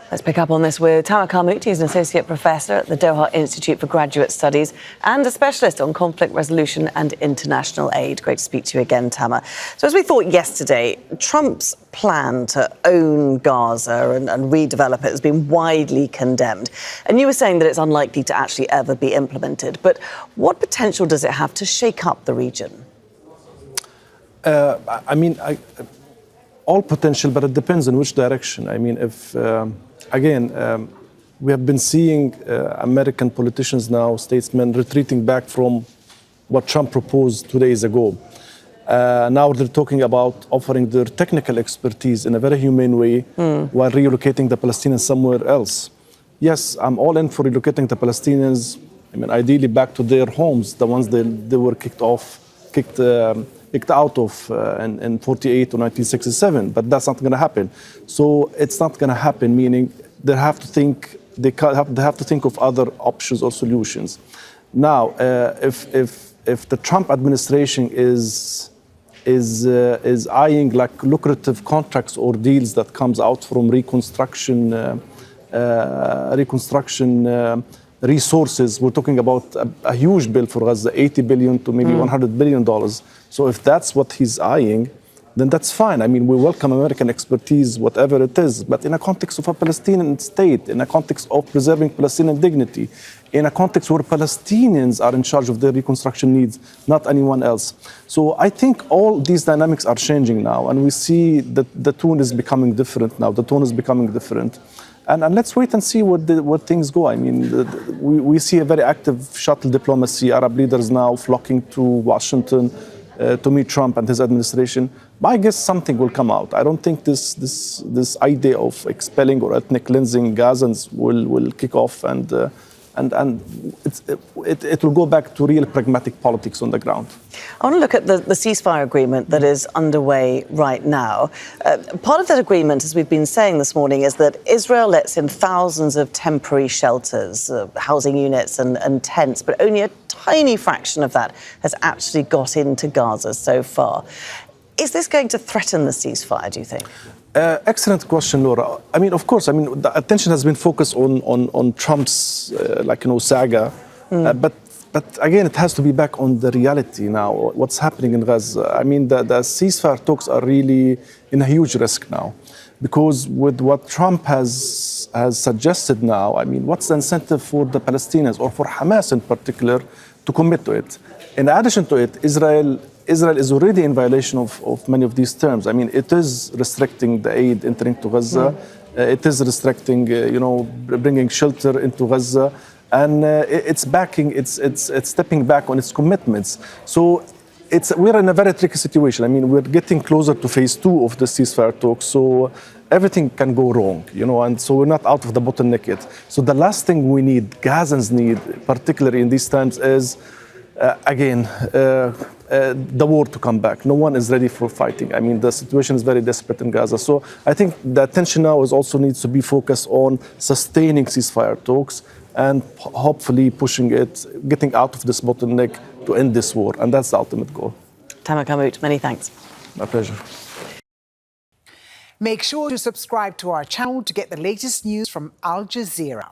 Let's pick up on this with Tamer Qarmout. He's an associate professor at the Doha Institute for Graduate Studies and a specialist on conflict resolution and international aid. Great to speak to you again, Tamer. So as we thought yesterday, Trump's plan to own Gaza and redevelop it has been widely condemned. And you were saying that it's unlikely to actually ever be implemented. But what potential does it have to shake up the region? All potential, but it depends on which direction. I mean, we have been seeing American politicians now, statesmen, retreating back from what Trump proposed 2 days ago. Now they're talking about offering their technical expertise in a very humane way while relocating the Palestinians somewhere else. Yes, I'm all in for relocating the Palestinians, ideally back to their homes, the ones they were kicked out of in 48 or 1967, but that's not going to happen. So it's not going to happen, meaning they have to think of other options or solutions. Now, if the Trump administration is eyeing like lucrative contracts or deals that comes out from reconstruction resources, we're talking about a huge bill for Gaza, $80 billion to maybe $100 billion. So if that's what he's eyeing, then that's fine. We welcome American expertise, whatever it is, but in a context of a Palestinian state, in a context of preserving Palestinian dignity, in a context where Palestinians are in charge of their reconstruction needs, not anyone else. So I think all these dynamics are changing now, and we see that the tone is becoming different now. The tone is becoming different. And let's wait and see where things go. We see a very active shuttle diplomacy, Arab leaders now flocking to Washington to meet Trump and his administration. But I guess something will come out. I don't think this idea of expelling or ethnic cleansing Gazans will kick off, and it will go back to real pragmatic politics on the ground. I want to look at the ceasefire agreement that is underway right now. Part of that agreement, as we've been saying this morning, is that Israel lets in thousands of temporary shelters, housing units and tents, but only a tiny fraction of that has actually got into Gaza so far. Is this going to threaten the ceasefire, do you think? Excellent question, Laura. Of course, the attention has been focused on Trump's, saga, but again, it has to be back on the reality now, what's happening in Gaza. The ceasefire talks are really in a huge risk now, because with what Trump has suggested now, what's the incentive for the Palestinians, or for Hamas in particular, to commit to it? In addition to it, Israel is already in violation of many of these terms. it is restricting the aid entering to Gaza. It is restricting, bringing shelter into Gaza, and it's stepping back on its commitments. So we're in a very tricky situation. We're getting closer to phase 2 of the ceasefire talks, so everything can go wrong, and so we're not out of the bottleneck yet. So the last thing we need, Gazans need, particularly in these times, is the war to come back. No one is ready for fighting. The situation is very desperate in Gaza. So I think the attention now also needs to be focused on sustaining ceasefire talks and hopefully pushing it, getting out of this bottleneck to end this war. And that's the ultimate goal. Tamer Qarmout, many thanks. My pleasure. Make sure to subscribe to our channel to get the latest news from Al Jazeera.